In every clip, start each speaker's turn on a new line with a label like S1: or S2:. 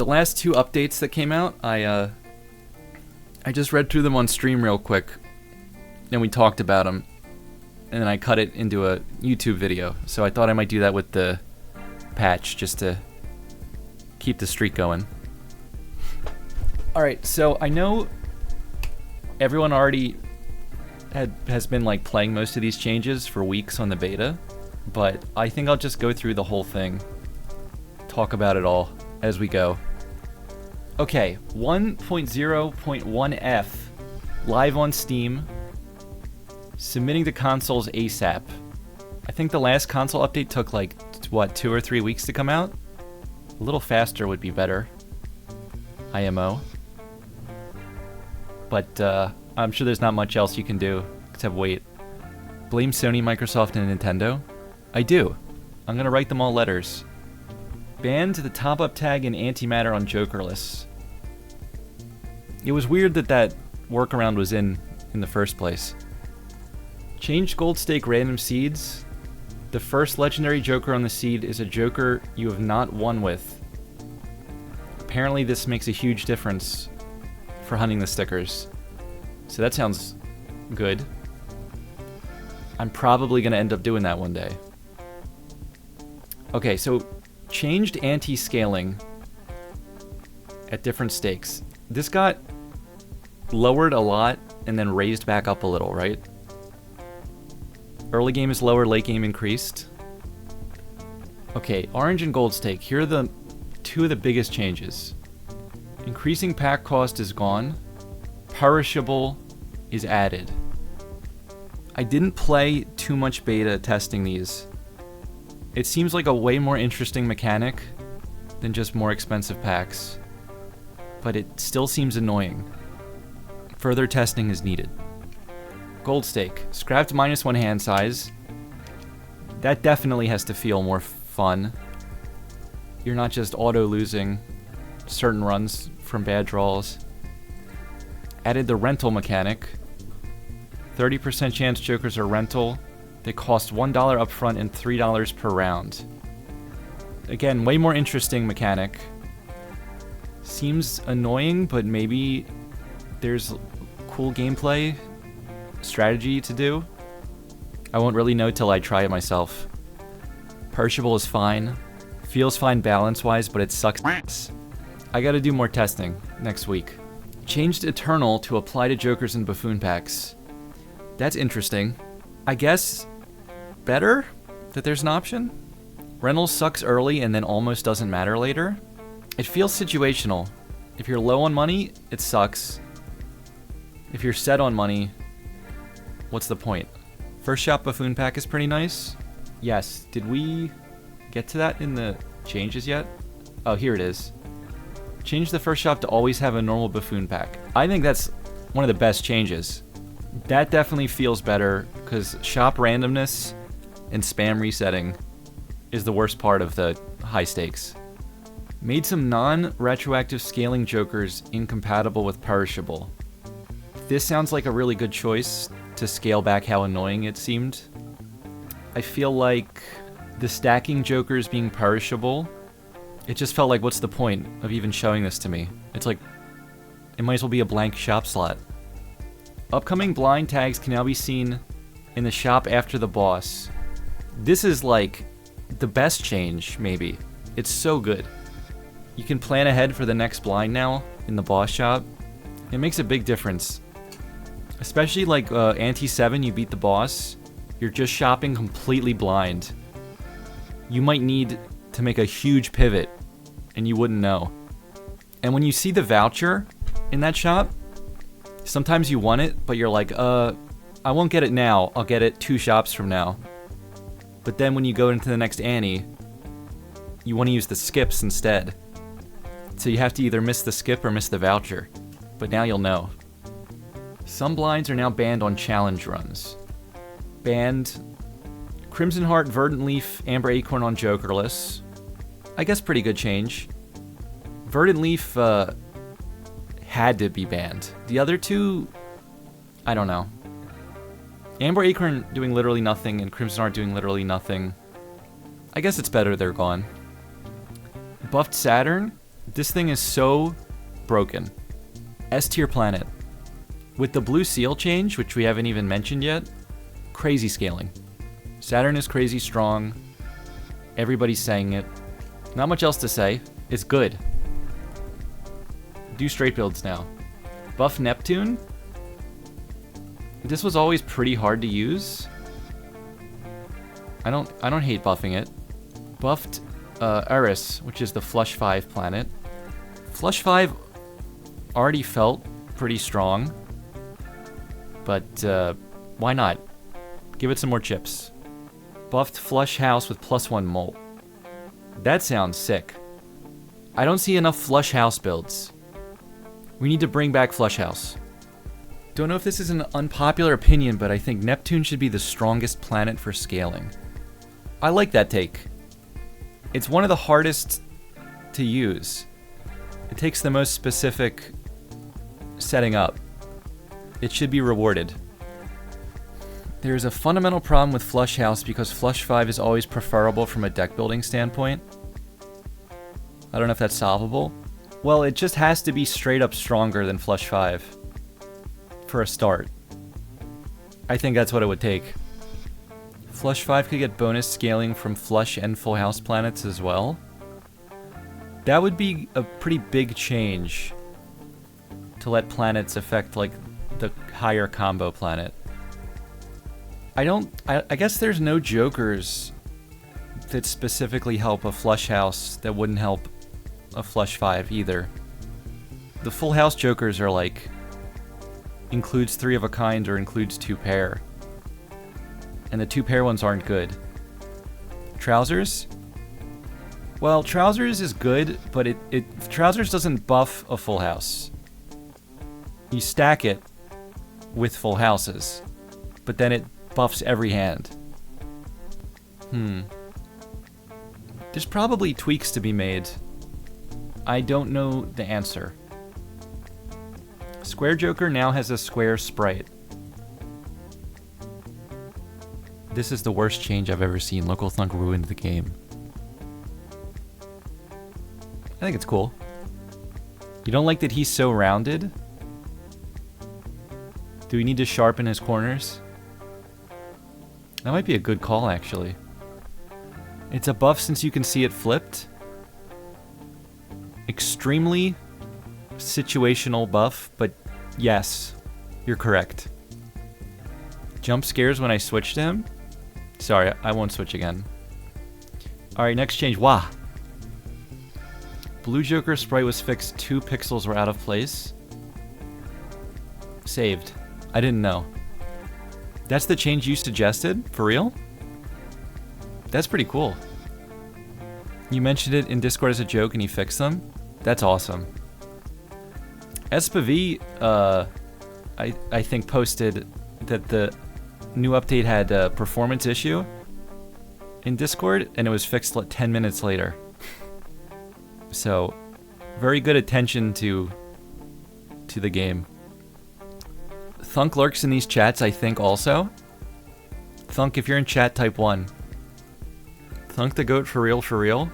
S1: the last two updates that came out, I just read through them on stream real quick, and we talked about them, and then I cut it into a YouTube video. So I thought I might do that with the patch, just to keep the streak going. Alright, so I know everyone already has been like playing most of these changes for weeks on the beta, but I think I'll just go through the whole thing, talk about it all as we go. Okay, 1.0.1F, live on Steam, submitting to consoles ASAP. I think the last console update took like, what, 2 or 3 weeks to come out? A little faster would be better. IMO. But I'm sure there's not much else you can do except wait. Blame Sony, Microsoft, and Nintendo? I do. I'm gonna write them all letters. Banned the top-up tag and antimatter on Jokerless. It was weird that workaround was in the first place. Changed gold stake random seeds. The first legendary Joker on the seed is a Joker you have not won with. Apparently this makes a huge difference for hunting the stickers. So that sounds good. I'm probably going to end up doing that one day. Okay, so changed anti-scaling at different stakes. This got lowered a lot and then raised back up a little, right? Early game is lower, late game increased. Okay, orange and gold stake. Here are the two of the biggest changes. Increasing pack cost is gone. Perishable is added. I didn't play too much beta testing these. It seems like a way more interesting mechanic than just more expensive packs, but it still seems annoying. Further testing is needed. Gold stake. Scrapped -1 hand size. That definitely has to feel more fun. You're not just auto-losing certain runs from bad draws. Added the rental mechanic. 30% chance Jokers are rental. They cost $1 upfront and $3 per round. Again, way more interesting mechanic. Seems annoying, but maybe there's cool gameplay strategy to do. I won't really know till I try it myself. Perishable is fine. Feels fine balance-wise, but it sucks. I gotta do more testing next week. Changed Eternal to apply to Jokers and Buffoon packs. That's interesting. I guess better that there's an option. Rental sucks early and then almost doesn't matter later. It feels situational. If you're low on money, it sucks. If you're set on money, what's the point? First shop Buffoon pack is pretty nice. Yes, did we get to that in the changes yet? Oh, here it is. Change the first shop to always have a normal Buffoon pack. I think that's one of the best changes. That definitely feels better, because shop randomness and spam resetting is the worst part of the high stakes. Made some non-retroactive scaling Jokers incompatible with Perishable. This sounds like a really good choice to scale back how annoying it seemed. I feel like the stacking Jokers being Perishable, it just felt like, what's the point of even showing this to me? It's like, it might as well be a blank shop slot. Upcoming blind tags can now be seen in the shop after the boss. This is like the best change, maybe. It's so good. You can plan ahead for the next blind now in the boss shop. It makes a big difference. Especially like Ante 7, you beat the boss. You're just shopping completely blind. You might need to make a huge pivot, and you wouldn't know. And when you see the voucher in that shop, sometimes you want it, but you're like, I won't get it now, I'll get it 2 shops from now. But then when you go into the next Annie, you want to use the skips instead. So you have to either miss the skip or miss the voucher. But now you'll know. Some blinds are now banned on challenge runs. Banned Crimson Heart, Verdant Leaf, Amber Acorn on Jokerless. I guess pretty good change. Verdant Leaf had to be banned. The other two, I don't know. Amber Acorn doing literally nothing and Crimson Heart doing literally nothing. I guess it's better they're gone. Buffed Saturn. This thing is so broken. S tier planet. With the blue seal change, which we haven't even mentioned yet, crazy scaling. Saturn is crazy strong. Everybody's saying it. Not much else to say. It's good. Do straight builds now. Buff Neptune. This was always pretty hard to use. I don't hate buffing it. Buffed Eris, which is the Flush 5 planet. Flush 5 already felt pretty strong, but why not? Give it some more chips. Buffed Flush House with +1 molt. That sounds sick. I don't see enough Flush House builds. We need to bring back Flush House. Don't know if this is an unpopular opinion, but I think Neptune should be the strongest planet for scaling. I like that take. It's one of the hardest to use. It takes the most specific setting up. It should be rewarded. There's a fundamental problem with Flush House because Flush 5 is always preferable from a deck building standpoint. I don't know if that's solvable. Well, it just has to be straight up stronger than Flush 5 for a start. I think that's what it would take. Flush 5 could get bonus scaling from Flush and Full House planets as well. That would be a pretty big change to let planets affect like the higher combo planet. I guess there's no jokers that specifically help a Flush House that wouldn't help a Flush 5 either. The Full House jokers are like includes 3 of a kind or includes 2 pair. And the 2 pair ones aren't good. Trousers? Well, Trousers is good, but Trousers doesn't buff a Full House. You stack it with Full Houses, but then it buffs every hand. There's probably tweaks to be made. I don't know the answer. Square Joker now has a square sprite. This is the worst change I've ever seen. Local Thunk ruined the game. I think it's cool. You don't like that he's so rounded? Do we need to sharpen his corners? That might be a good call, actually. It's a buff since you can see it flipped. Extremely situational buff, but yes, you're correct. Jump scares when I switch to him? Sorry, I won't switch again. Alright, next change. Wah! Blue Joker sprite was fixed. 2 pixels were out of place. Saved. I didn't know. That's the change you suggested? For real? That's pretty cool. You mentioned it in Discord as a joke and you fixed them? That's awesome. SPV, I think posted that the new update had a performance issue in Discord, and it was fixed like 10 minutes later. So, very good attention to the game. Thunk lurks in these chats, I think, also. Thunk, if you're in chat, type 1. Thunk the goat for real, for real.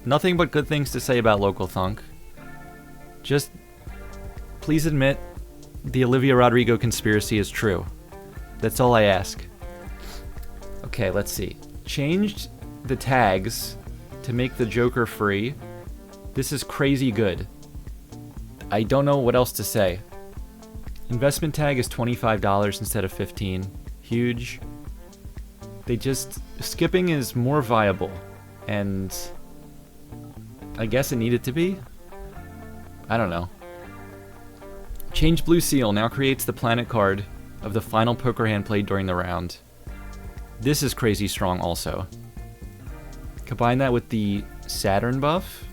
S1: Nothing but good things to say about local Thunk. Just, please admit the Olivia Rodrigo conspiracy is true. That's all I ask. Okay, let's see. Changed the tags to make the Joker free. This is crazy good. I don't know what else to say. Investment tag is $25 instead of $15. Huge. Skipping is more viable, and I guess it needed to be? I don't know. Change Blue Seal now creates the planet card of the final poker hand played during the round. This is crazy strong also. Combine that with the Saturn buff.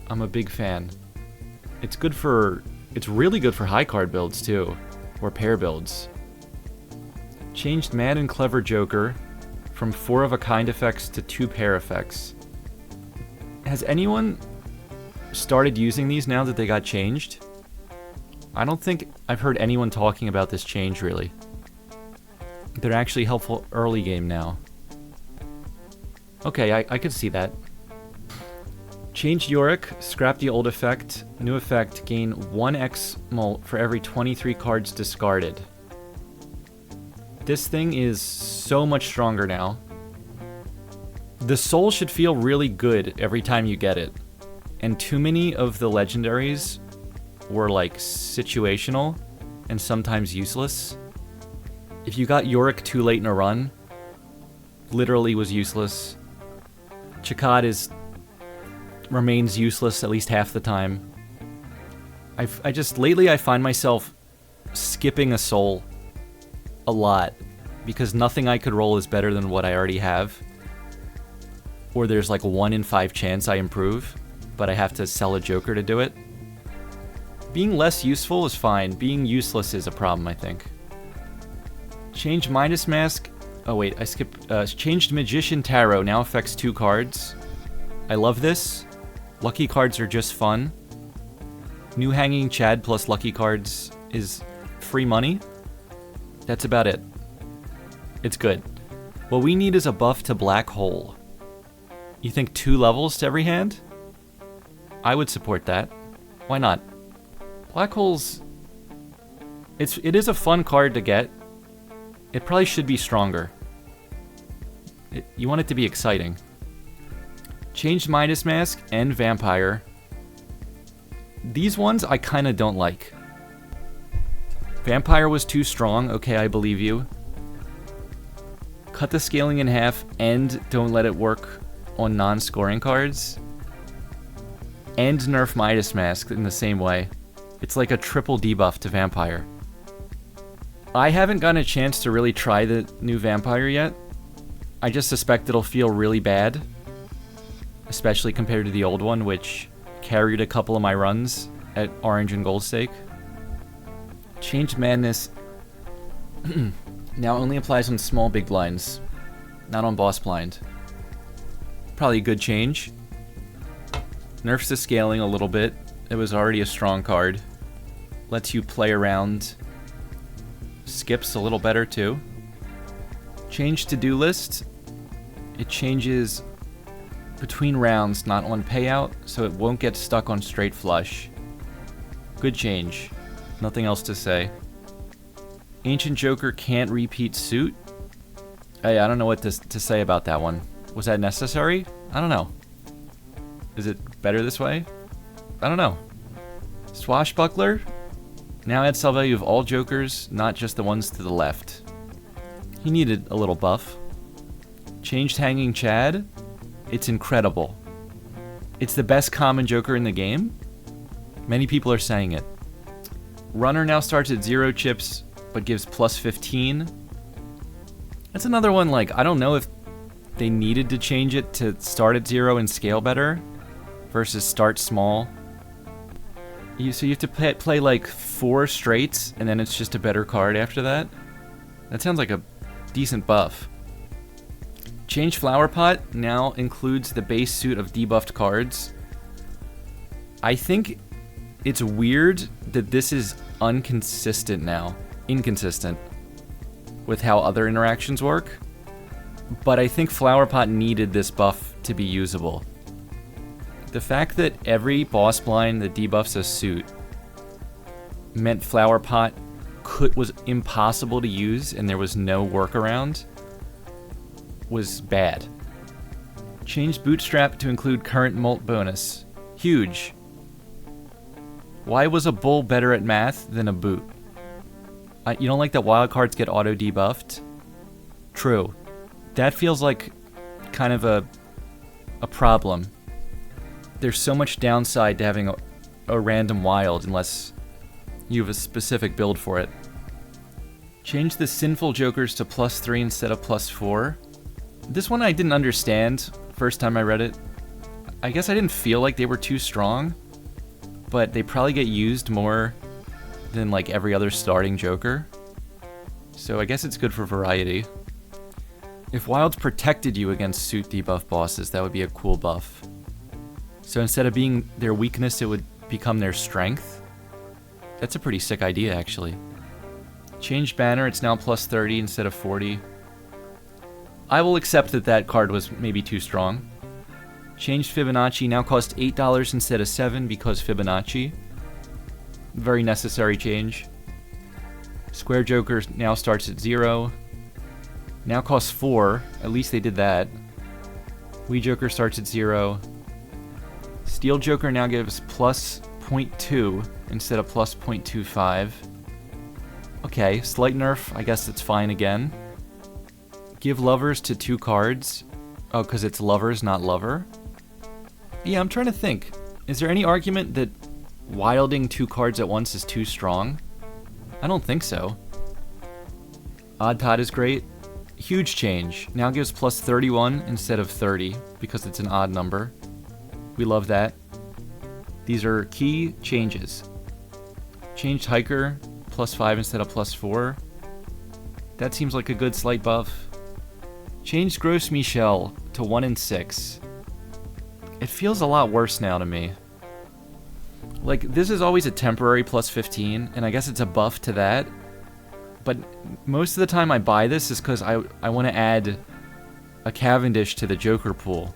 S1: I'm a big fan. It's really good for high card builds too, or pair builds. Changed Mad and Clever Joker from 4 of a kind effects to 2 pair effects. Has anyone started using these now that they got changed? I don't think I've heard anyone talking about this change really. They're actually helpful early game now. Okay, I could see that. Change Yorick, scrap the old effect. New effect, gain 1x molt for every 23 cards discarded. This thing is so much stronger now. The soul should feel really good every time you get it. And too many of the legendaries were like situational and sometimes useless. If you got Yorick too late in a run, literally was useless. Chakad remains useless at least half the time. Lately I find myself skipping a soul a lot because nothing I could roll is better than what I already have. Or there's like a 1 in 5 chance I improve, but I have to sell a joker to do it. Being less useful is fine. Being useless is a problem, I think. Change Midas Mask. Oh wait, I skipped. Changed Magician Tarot now affects 2 cards. I love this. Lucky cards are just fun. New Hanging Chad plus lucky cards is free money. That's about it. It's good. What we need is a buff to Black Hole. You think 2 levels to every hand? I would support that. Why not? Black Hole's... It is a fun card to get. It probably should be stronger. You want it to be exciting. Changed Midas Mask and Vampire. These ones I kind of don't like. Vampire was too strong. Okay, I believe you. Cut the scaling in half and don't let it work on non-scoring cards. And nerf Midas Mask in the same way. It's like a triple debuff to Vampire. I haven't gotten a chance to really try the new Vampire yet. I just suspect it'll feel really bad. Especially compared to the old one, which carried a couple of my runs at Orange and Gold Stake. Changed Madness now only applies on small big blinds, not on boss blind. Probably a good change. Nerfs the scaling a little bit. It was already a strong card. Lets you play around. Skips a little better too. Change to-do list. It changes between rounds, not on payout, so it won't get stuck on straight flush. Good change. Nothing else to say. Ancient Joker can't repeat suit. Hey, I don't know what to say about that one. Was that necessary? I don't know. Is it better this way? I don't know. Swashbuckler now adds sell value of all Jokers, not just the ones to the left. He needed a little buff. Changed Hanging Chad. It's incredible. It's the best common Joker in the game. Many people are saying it. Runner now starts at 0 chips, but gives plus 15. That's another one, like, I don't know if they needed to change it to start at 0 and scale better, versus start small. So you have to play like 4 straights, and then it's just a better card after that? That sounds like a decent buff. Change Flower Pot now includes the base suit of debuffed cards. I think it's weird that this is inconsistent with how other interactions work. But I think Flower Pot needed this buff to be usable. The fact that every boss blind that debuffs a suit meant Flower Pot was impossible to use and there was no workaround was bad. Changed Bootstrap to include current molt bonus. Huge. Why was a bull better at math than a boot? You don't like that wild cards get auto debuffed? True. That feels like kind of a problem. There's so much downside to having a random wild unless you have a specific build for it. Change the Sinful Jokers to +3 instead of +4. This one I didn't understand first time I read it. I guess I didn't feel like they were too strong, but they probably get used more than like every other starting Joker. So I guess it's good for variety. If Wilds protected you against suit debuff bosses, that would be a cool buff. So instead of being their weakness, it would become their strength. That's a pretty sick idea, actually. Change Banner, it's now +30 instead of 40. I will accept that that card was maybe too strong. Changed Fibonacci, now costs $8 instead of $7 because Fibonacci. Very necessary change. Square Joker now starts at 0. Now costs 4. At least they did that. Wee Joker starts at 0. Steel Joker now gives plus 0.2 instead of plus 0.25. Okay, slight nerf. I guess it's fine again. Give lovers to 2 cards. Oh, because it's lovers, not lover. Yeah, I'm trying to think. Is there any argument that wilding 2 cards at once is too strong? I don't think so. Odd Todd is great. Huge change. Now gives plus 31 instead of 30 because it's an odd number. We love that. These are key changes. Changed Hiker, plus 5 instead of plus 4. That seems like a good slight buff. Changed Gross Michel to 1 and 6. It feels a lot worse now to me. Like, this is always a temporary plus 15, and I guess it's a buff to that. But most of the time I buy this is because I want to add a Cavendish to the Joker pool.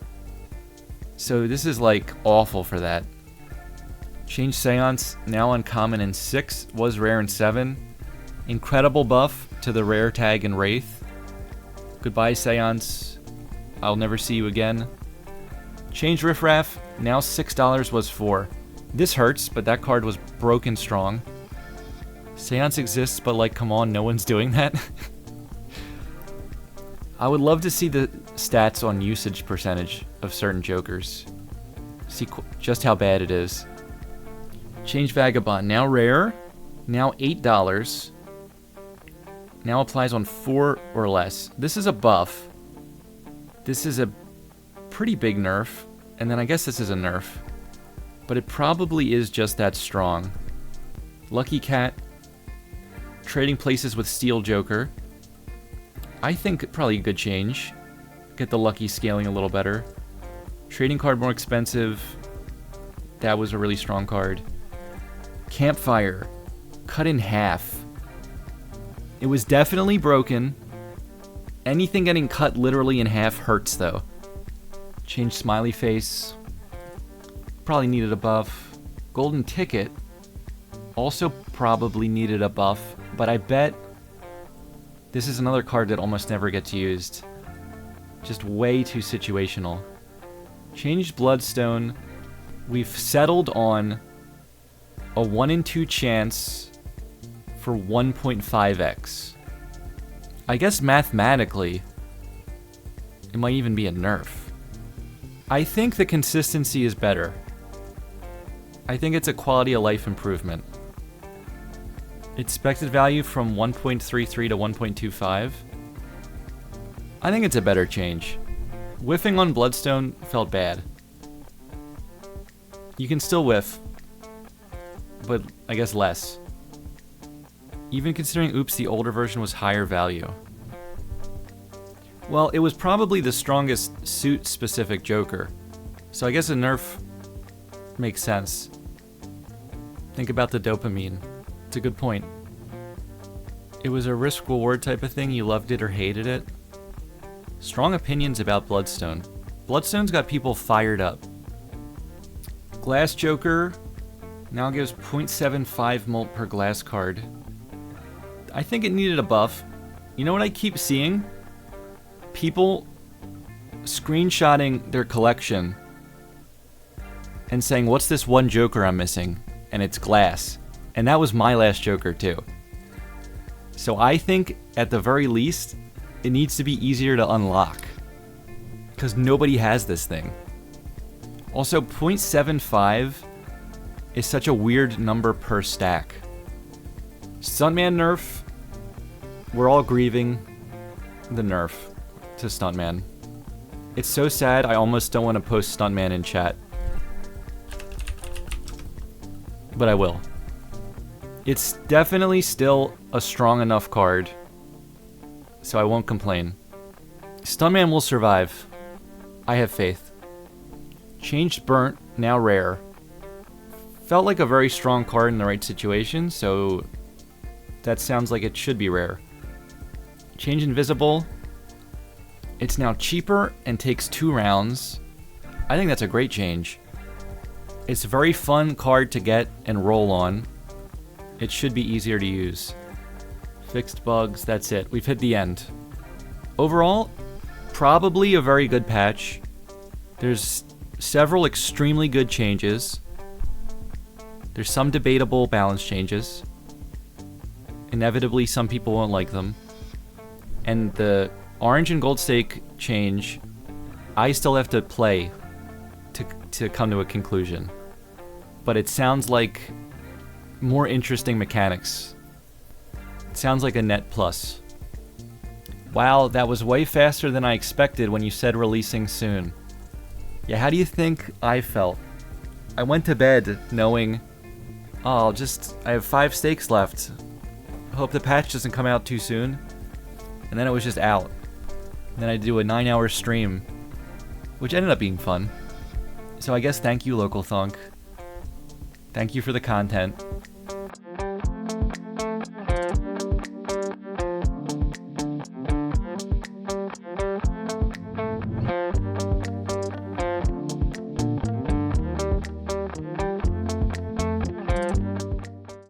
S1: So this is, like, awful for that. Changed Seance, now uncommon in 6, was rare in 7. Incredible buff to the rare tag in Wraith. Goodbye, Seance. I'll never see you again. Changed Riffraff, now $6 was 4. This hurts, but that card was broken strong. Seance exists, but like, come on, no one's doing that. I would love to see the stats on usage percentage of certain Jokers. See just how bad it is. Change Vagabond, now rare, now $8. Now applies on 4 or less. This is a buff. This is a pretty big nerf, and then I guess this is a nerf. But it probably is just that strong. Lucky Cat. Trading places with Steel Joker. I think probably a good change. Get the lucky scaling a little better. Trading card more expensive. That was a really strong card. Campfire. Cut in half. It was definitely broken. Anything getting cut literally in half hurts though. Change Smiley Face. Probably needed a buff. Golden Ticket. Also probably needed a buff. But I bet this is another card that almost never gets used. Just way too situational. Changed Bloodstone. We've settled on a 1 in 2 chance for 1.5x. I guess mathematically, it might even be a nerf. I think the consistency is better. I think it's a quality of life improvement. Expected value from 1.33 to 1.25. I think it's a better change. Whiffing on Bloodstone felt bad. You can still whiff, but I guess less. Even considering Oops, the older version was higher value. Well, it was probably the strongest suit-specific Joker, so I guess a nerf makes sense. Think about the dopamine. It's a good point. It was a risk-reward type of thing, you loved it or hated it. Strong opinions about Bloodstone. Bloodstone's got people fired up. Glass Joker now gives 0.75 mult per glass card. I think it needed a buff. You know what I keep seeing? People screenshotting their collection and saying, what's this one Joker I'm missing? And it's glass. And that was my last Joker too. So I think, at the very least, it needs to be easier to unlock. Because nobody has this thing. Also, 0.75 is such a weird number per stack. Stuntman nerf. We're all grieving the nerf to Stuntman. It's so sad, I almost don't want to post Stuntman in chat. But I will. It's definitely still a strong enough card, so I won't complain. Stuntman will survive. I have faith. Changed Burnt, now rare. Felt like a very strong card in the right situation, so that sounds like it should be rare. Change Invisible. It's now cheaper and takes 2 rounds. I think that's a great change. It's a very fun card to get and roll on. It should be easier to use. Fixed bugs, that's it. We've hit the end. Overall, probably a very good patch. There's several extremely good changes. There's some debatable balance changes. Inevitably, some people won't like them. And the orange and gold stake change, I still have to play to come to a conclusion. But it sounds like more interesting mechanics. It sounds like a net plus. Wow, that was way faster than I expected when you said releasing soon. Yeah, how do you think I felt? I went to bed knowing, oh, I have 5 stakes left. Hope the patch doesn't come out too soon. And then it was just out. And then I do a 9-hour stream, which ended up being fun. So I guess thank you, Local Thunk. Thank you for the content.